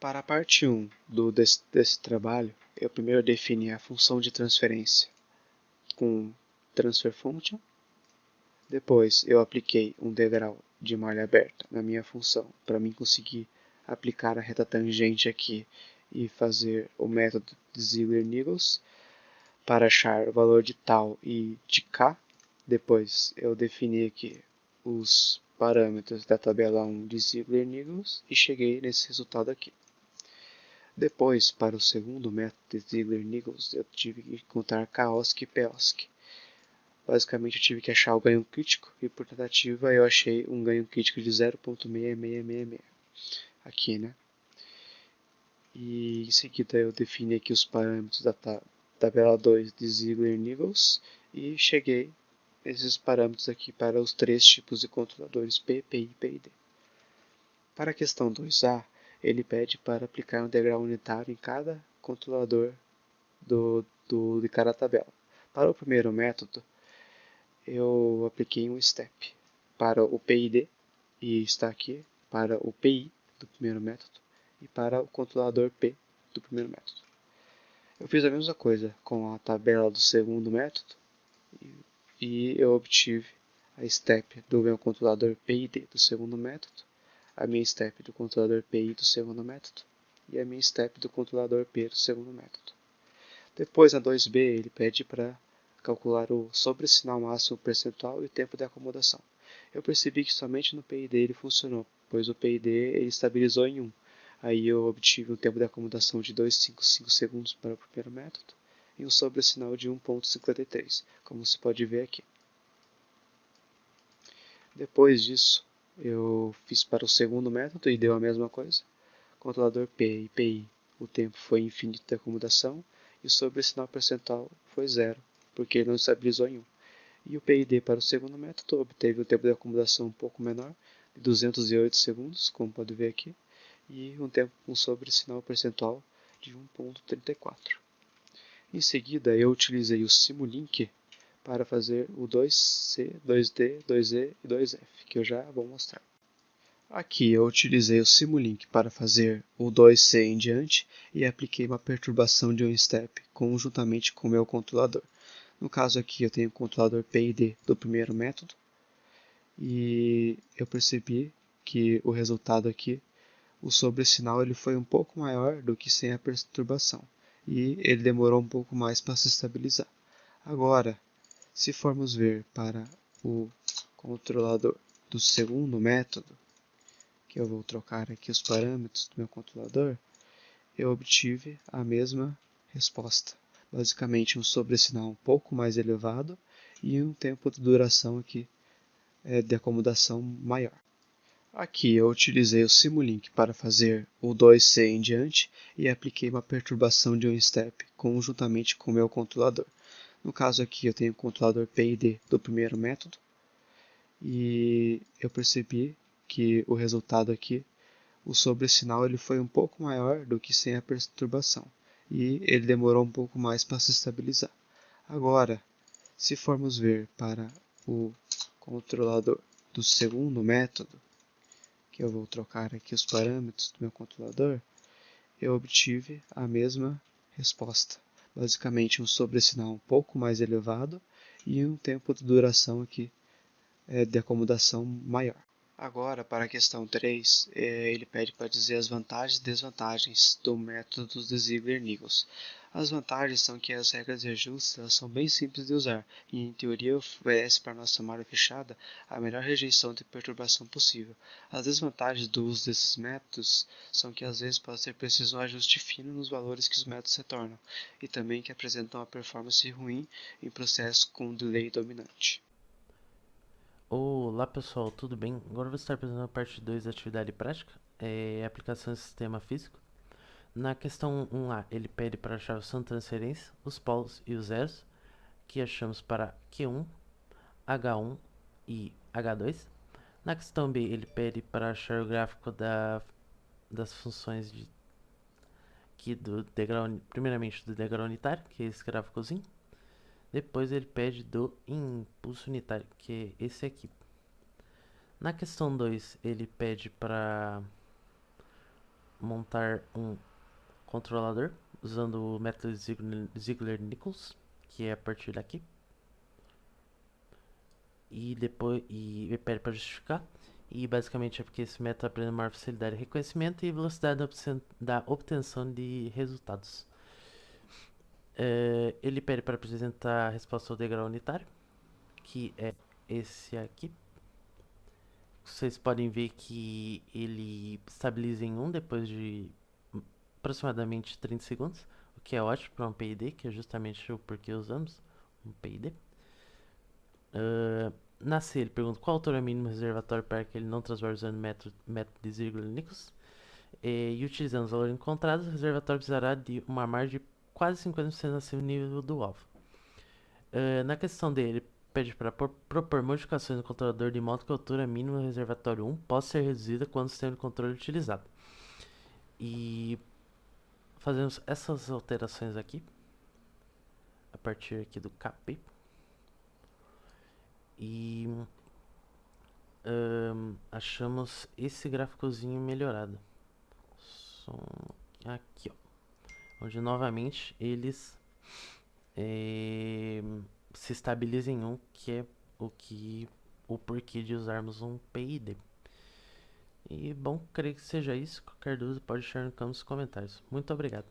Para a parte 1 desse trabalho, eu primeiro defini a função de transferência com transfer function. Depois eu apliquei um degrau de malha aberta na minha função para mim conseguir aplicar a reta tangente aqui e fazer o método de Ziegler-Nichols para achar o valor de tal e de k. Depois eu defini aqui os parâmetros da tabela 1 de Ziegler-Nichols e cheguei nesse resultado aqui. Depois, para o segundo método de Ziegler-Nichols, eu tive que encontrar K-OSC e P-OSC. Basicamente, eu tive que achar o ganho crítico e, por tentativa, eu achei um ganho crítico de 0.6666. Aqui, né? E em seguida, eu defini aqui os parâmetros da tabela 2 de Ziegler-Nichols e cheguei esses parâmetros aqui para os três tipos de controladores P, PI e PID. Para a questão 2A, ele pede para aplicar um degrau unitário em cada controlador de cada tabela. Para o primeiro método, eu apliquei um step para o PID, e está aqui para o PI do primeiro método, e para o controlador P do primeiro método. Eu fiz a mesma coisa com a tabela do segundo método, e eu obtive a step do meu controlador PID do segundo método, a minha step do controlador PI do segundo método e a minha step do controlador P do segundo método. Depois, na 2B, ele pede para calcular o sobresinal máximo percentual e o tempo de acomodação. Eu percebi que somente no PID ele funcionou, pois o PID ele estabilizou em 1. Aí eu obtive um tempo de acomodação de 2,55 segundos para o primeiro método e um sobresinal de 1,53, como se pode ver aqui. Depois disso, eu fiz para o segundo método e deu a mesma coisa. Controlador P e PI, o tempo foi infinito de acomodação e o sobresinal percentual foi 0, porque ele não estabilizou em 1. E o PID para o segundo método obteve um tempo de acomodação um pouco menor, de 208 segundos, como pode ver aqui, e um sobresinal percentual de 1,34. Em seguida, eu utilizei o Simulink para fazer o 2C, 2D, 2E e 2F, que eu já vou mostrar. Aqui eu utilizei o Simulink para fazer o 2C em diante e apliquei uma perturbação de um step conjuntamente com o meu controlador. No caso aqui eu tenho o controlador PID do primeiro método e eu percebi que o resultado aqui, o sobresinal ele foi um pouco maior do que sem a perturbação e ele demorou um pouco mais para se estabilizar. Agora, se formos ver para o controlador do segundo método, que eu vou trocar aqui os parâmetros do meu controlador, eu obtive a mesma resposta. Basicamente um sobresinal um pouco mais elevado e um tempo de duração aqui de acomodação maior. Aqui eu utilizei o Simulink para fazer o 2C em diante e apliquei uma perturbação de um step conjuntamente com o meu controlador. No caso aqui eu tenho o controlador PID do primeiro método e eu percebi que o resultado aqui, o sobresinal ele foi um pouco maior do que sem a perturbação e ele demorou um pouco mais para se estabilizar. Agora, se formos ver para o controlador do segundo método, que eu vou trocar aqui os parâmetros do meu controlador, eu obtive a mesma resposta. Basicamente um sobresinal um pouco mais elevado e um tempo de duração aqui de acomodação maior. Agora, para a questão 3, ele pede para dizer as vantagens e desvantagens do método de Ziegler-Nichols. As vantagens são que as regras de ajuste elas são bem simples de usar e, em teoria, oferece para nossa malha fechada a melhor rejeição de perturbação possível. As desvantagens do uso desses métodos são que às vezes pode ser preciso um ajuste fino nos valores que os métodos retornam e também que apresentam uma performance ruim em processos com delay dominante. Olá pessoal, tudo bem? Agora eu vou estar apresentando a parte 2 da atividade prática, aplicação de sistema físico. Na questão 1A, ele pede para achar a sua transferência, os polos e os zeros, que achamos para Q1, H1 e H2. Na questão B, ele pede para achar o gráfico das funções do degrau, primeiramente do degrau unitário, que é esse gráficozinho. Depois ele pede do impulso unitário, que é esse aqui. Na questão 2, ele pede para montar um controlador usando o método Ziegler-Nichols, que é a partir daqui. E depois ele pede para justificar. E basicamente é porque esse método aprende maior facilidade de reconhecimento e velocidade da obtenção de resultados. Ele pede para apresentar a resposta ao degrau unitário, que é esse aqui. Vocês podem ver que ele estabiliza em 1 depois de aproximadamente 30 segundos, o que é ótimo para um PID, que é justamente o porquê usamos um PID. Na C, ele pergunta qual a altura mínima reservatório para que ele não transborde usando o método de Ziegler-Nichols. E utilizando os valores encontrados, o reservatório precisará de uma margem de quase 50% acima do nível do alvo. Na questão dele, ele pede para propor modificações no controlador de modo que a altura mínima do reservatório 1 possa ser reduzida quando o sistema de controle é utilizado. E fazemos essas alterações aqui, a partir aqui do KP. E achamos esse gráficozinho melhorado. Aqui, ó. Onde novamente eles se estabilizam em 1, que é o porquê de usarmos um PID. E bom, creio que seja isso. Qualquer dúvida pode deixar no campo dos comentários. Muito obrigado.